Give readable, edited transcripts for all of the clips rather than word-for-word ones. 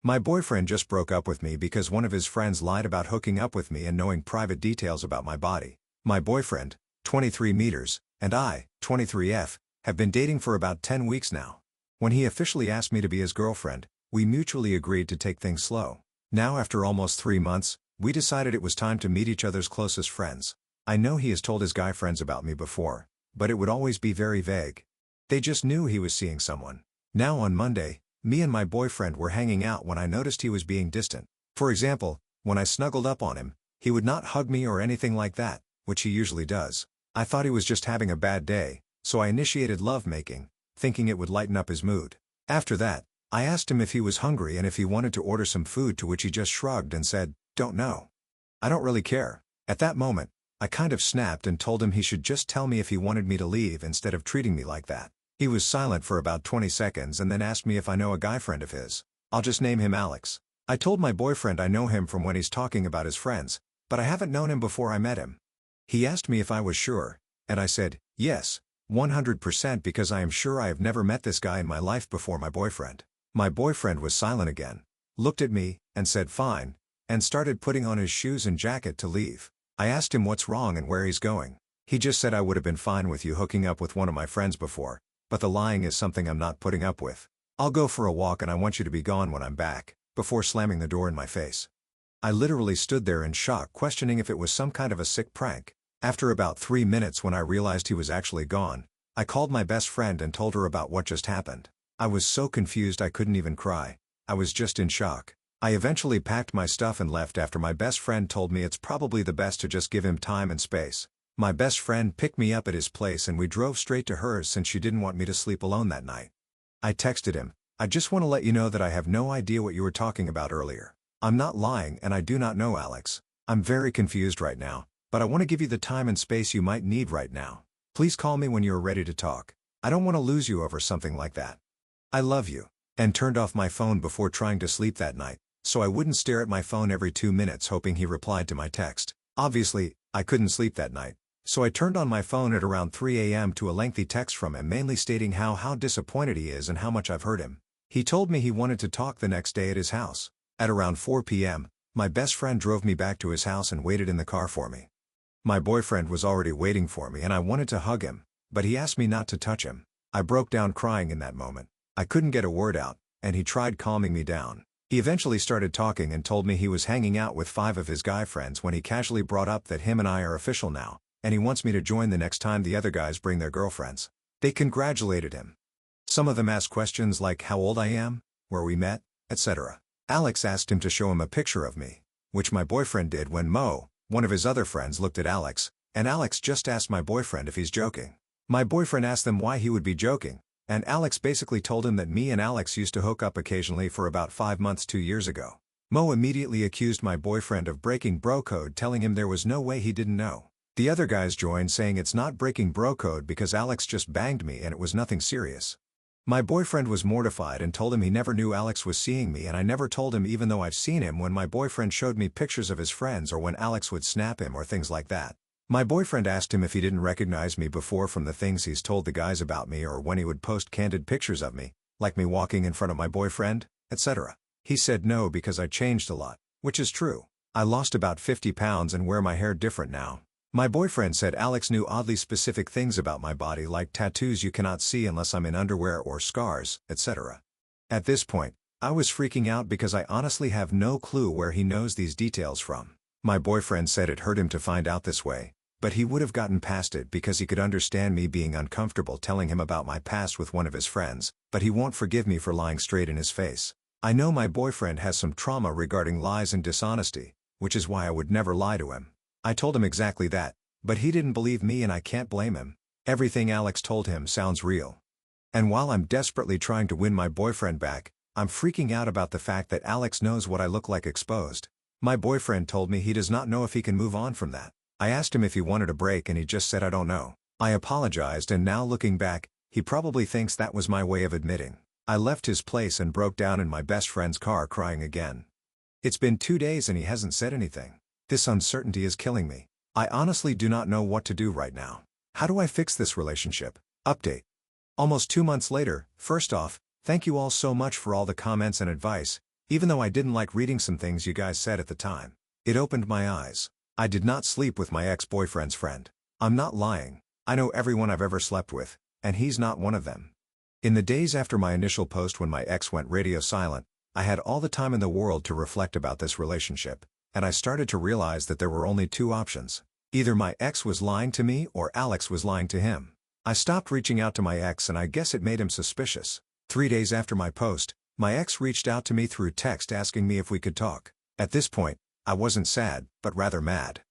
My boyfriend just broke up with me because one of his friends lied about hooking up with me and knowing private details about my body. My boyfriend, 23 meters, and I, 23F, have been dating for about 10 weeks now. When he officially asked me to be his girlfriend, we mutually agreed to take things slow. Now after almost 3 months, we decided it was time to meet each other's closest friends. I know he has told his guy friends about me before, but it would always be very vague. They just knew he was seeing someone. Now on Monday, me and my boyfriend were hanging out when I noticed he was being distant. For example, when I snuggled up on him, he would not hug me or anything like that, which he usually does. I thought he was just having a bad day, so I initiated lovemaking, thinking it would lighten up his mood. After that, I asked him if he was hungry and if he wanted to order some food, to which he just shrugged and said, "Don't know. I don't really care." At that moment, I kind of snapped and told him he should just tell me if he wanted me to leave instead of treating me like that. He was silent for about 20 seconds and then asked me if I know a guy friend of his. I'll just name him Alex. I told my boyfriend I know him from when he's talking about his friends, but I haven't known him before I met him. He asked me if I was sure, and I said, yes, 100%, because I am sure I have never met this guy in my life before my boyfriend. My boyfriend was silent again, looked at me, and said fine, and started putting on his shoes and jacket to leave. I asked him what's wrong and where he's going. He just said I would have been fine with you hooking up with one of my friends before, but the lying is something I'm not putting up with. I'll go for a walk and I want you to be gone when I'm back, before slamming the door in my face. I literally stood there in shock, questioning if it was some kind of a sick prank. After about 3 minutes, when I realized he was actually gone, I called my best friend and told her about what just happened. I was so confused I couldn't even cry. I was just in shock. I eventually packed my stuff and left after my best friend told me it's probably the best to just give him time and space. My best friend picked me up at his place and we drove straight to hers since she didn't want me to sleep alone that night. I texted him, "I just want to let you know that I have no idea what you were talking about earlier. I'm not lying and I do not know Alex. I'm very confused right now, but I want to give you the time and space you might need right now. Please call me when you are ready to talk. I don't want to lose you over something like that. I love you," and turned off my phone before trying to sleep that night, so I wouldn't stare at my phone every 2 minutes hoping he replied to my text. Obviously, I couldn't sleep that night, so I turned on my phone at around 3 a.m. to a lengthy text from him, mainly stating how disappointed he is and how much I've hurt him. He told me he wanted to talk the next day at his house. At around 4 p.m., my best friend drove me back to his house and waited in the car for me. My boyfriend was already waiting for me and I wanted to hug him, but he asked me not to touch him. I broke down crying in that moment. I couldn't get a word out, and he tried calming me down. He eventually started talking and told me he was hanging out with 5 of his guy friends when he casually brought up that him and I are official now, and he wants me to join the next time the other guys bring their girlfriends. They congratulated him. Some of them asked questions like how old I am, where we met, etc. Alex asked him to show him a picture of me, which my boyfriend did when Mo, one of his other friends, looked at Alex, and Alex just asked my boyfriend if he's joking. My boyfriend asked them why he would be joking, and Alex basically told him that me and Alex used to hook up occasionally for about 5 months 2 years ago. Mo immediately accused my boyfriend of breaking bro code, telling him there was no way he didn't know. The other guys joined, saying it's not breaking bro code because Alex just banged me and it was nothing serious. My boyfriend was mortified and told him he never knew Alex was seeing me, and I never told him, even though I've seen him when my boyfriend showed me pictures of his friends or when Alex would snap him or things like that. My boyfriend asked him if he didn't recognize me before from the things he's told the guys about me, or when he would post candid pictures of me, like me walking in front of my boyfriend, etc. He said no because I changed a lot, which is true. I lost about 50 pounds and wear my hair different now. My boyfriend said Alex knew oddly specific things about my body, like tattoos you cannot see unless I'm in underwear or scars, etc. At this point, I was freaking out because I honestly have no clue where he knows these details from. My boyfriend said it hurt him to find out this way, but he would have gotten past it because he could understand me being uncomfortable telling him about my past with one of his friends, but he won't forgive me for lying straight in his face. I know my boyfriend has some trauma regarding lies and dishonesty, which is why I would never lie to him. I told him exactly that, but he didn't believe me and I can't blame him. Everything Alex told him sounds real. And while I'm desperately trying to win my boyfriend back, I'm freaking out about the fact that Alex knows what I look like exposed. My boyfriend told me he does not know if he can move on from that. I asked him if he wanted a break and he just said I don't know. I apologized, and now looking back, he probably thinks that was my way of admitting. I left his place and broke down in my best friend's car crying again. It's been 2 days and he hasn't said anything. This uncertainty is killing me. I honestly do not know what to do right now. How do I fix this relationship? Update. Almost 2 months later. First off, thank you all so much for all the comments and advice. Even though I didn't like reading some things you guys said at the time. It opened my eyes. I did not sleep with my ex-boyfriend's friend. I'm not lying. I know everyone I've ever slept with, and he's not one of them. In the days after my initial post when my ex went radio silent, I had all the time in the world to reflect about this relationship, and I started to realize that there were only two options. Either my ex was lying to me or Alex was lying to him. I stopped reaching out to my ex and I guess it made him suspicious. 3 days after my post, my ex reached out to me through text asking me if we could talk. At this point, I wasn't sad, but rather mad.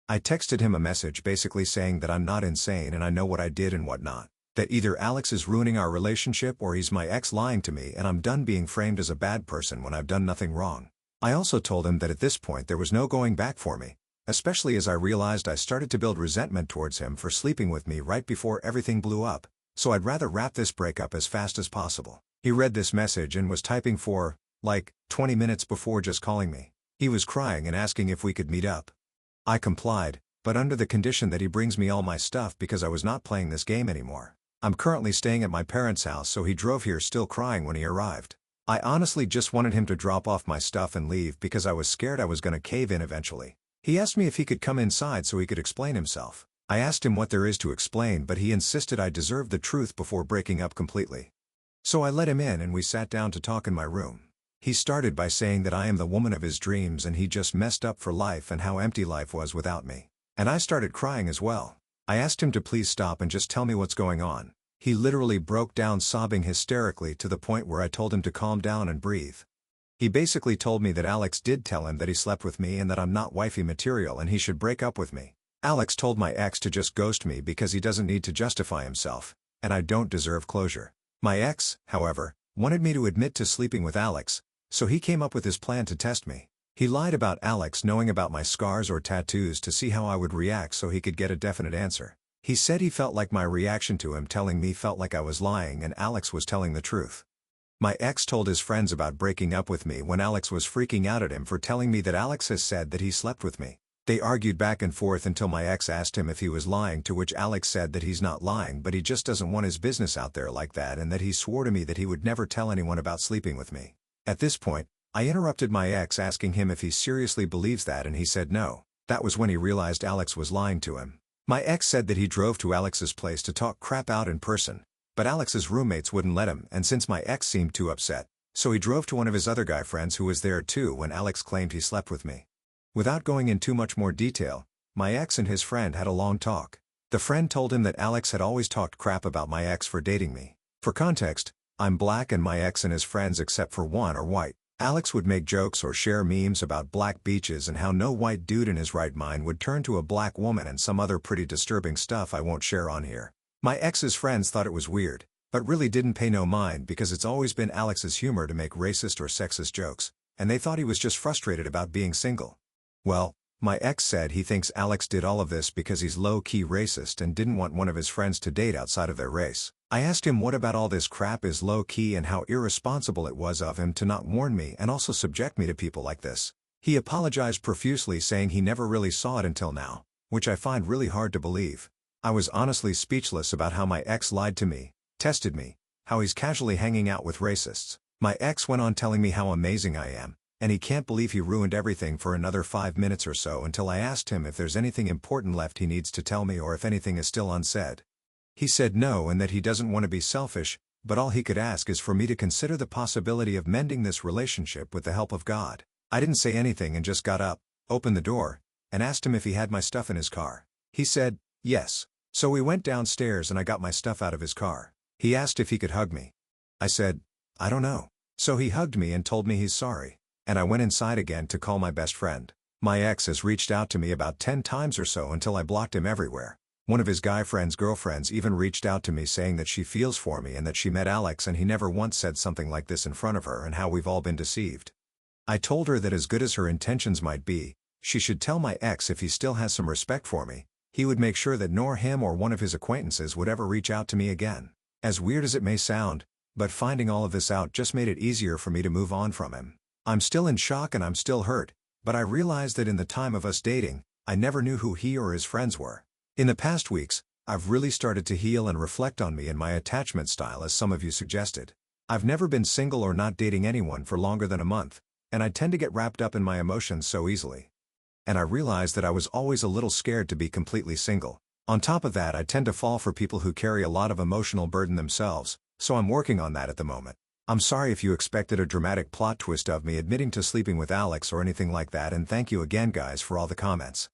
I texted him a message basically saying that I'm not insane and I know what I did and what not. That either Alex is ruining our relationship or he's my ex lying to me and I'm done being framed as a bad person when I've done nothing wrong. I also told him that at this point there was no going back for me, especially as I realized I started to build resentment towards him for sleeping with me right before everything blew up, so I'd rather wrap this breakup as fast as possible. He read this message and was typing for, 20 minutes before just calling me. He was crying and asking if we could meet up. I complied, but under the condition that he brings me all my stuff because I was not playing this game anymore. I'm currently staying at my parents' house, so he drove here still crying when he arrived. I honestly just wanted him to drop off my stuff and leave because I was scared I was gonna cave in eventually. He asked me if he could come inside so he could explain himself. I asked him what there is to explain, but he insisted I deserved the truth before breaking up completely. So I let him in and we sat down to talk in my room. He started by saying that I am the woman of his dreams and he just messed up for life and how empty life was without me. And I started crying as well. I asked him to please stop and just tell me what's going on. He literally broke down sobbing hysterically to the point where I told him to calm down and breathe. He basically told me that Alex did tell him that he slept with me and that I'm not wifey material and he should break up with me. Alex told my ex to just ghost me because he doesn't need to justify himself, and I don't deserve closure. My ex, however, wanted me to admit to sleeping with Alex, so he came up with his plan to test me. He lied about Alex knowing about my scars or tattoos to see how I would react so he could get a definite answer. He said he felt like my reaction to him telling me felt like I was lying and Alex was telling the truth. My ex told his friends about breaking up with me when Alex was freaking out at him for telling me that Alex has said that he slept with me. They argued back and forth until my ex asked him if he was lying, to which Alex said that he's not lying but he just doesn't want his business out there like that and that he swore to me that he would never tell anyone about sleeping with me. At this point, I interrupted my ex asking him if he seriously believes that and he said no. That was when he realized Alex was lying to him. My ex said that he drove to Alex's place to talk crap out in person, but Alex's roommates wouldn't let him, and since my ex seemed too upset, so he drove to one of his other guy friends who was there too when Alex claimed he slept with me. Without going in too much more detail, my ex and his friend had a long talk. The friend told him that Alex had always talked crap about my ex for dating me. For context, I'm black and my ex and his friends except for one are white. Alex would make jokes or share memes about black beaches and how no white dude in his right mind would turn to a black woman and some other pretty disturbing stuff I won't share on here. My ex's friends thought it was weird, but really didn't pay no mind because it's always been Alex's humor to make racist or sexist jokes, and they thought he was just frustrated about being single. Well, my ex said he thinks Alex did all of this because he's low-key racist and didn't want one of his friends to date outside of their race. I asked him what about all this crap is low-key and how irresponsible it was of him to not warn me and also subject me to people like this. He apologized profusely saying he never really saw it until now, which I find really hard to believe. I was honestly speechless about how my ex lied to me, tested me, how he's casually hanging out with racists. My ex went on telling me how amazing I am, and he can't believe he ruined everything for another 5 minutes or so until I asked him if there's anything important left he needs to tell me or if anything is still unsaid. He said no and that he doesn't want to be selfish, but all he could ask is for me to consider the possibility of mending this relationship with the help of God. I didn't say anything and just got up, opened the door, and asked him if he had my stuff in his car. He said, yes. So we went downstairs and I got my stuff out of his car. He asked if he could hug me. I said, I don't know. So he hugged me and told me he's sorry. And I went inside again to call my best friend. My ex has reached out to me about 10 times or so until I blocked him everywhere. One of his guy friend's girlfriends even reached out to me saying that she feels for me and that she met Alex and he never once said something like this in front of her and how we've all been deceived. I told her that as good as her intentions might be, she should tell my ex if he still has some respect for me, he would make sure that nor him or one of his acquaintances would ever reach out to me again. As weird as it may sound, but finding all of this out just made it easier for me to move on from him. I'm still in shock and I'm still hurt, but I realized that in the time of us dating, I never knew who he or his friends were. In the past weeks, I've really started to heal and reflect on me and my attachment style as some of you suggested. I've never been single or not dating anyone for longer than a month, and I tend to get wrapped up in my emotions so easily. And I realized that I was always a little scared to be completely single. On top of that, I tend to fall for people who carry a lot of emotional burden themselves, so I'm working on that at the moment. I'm sorry if you expected a dramatic plot twist of me admitting to sleeping with Alex or anything like that, and thank you again guys for all the comments.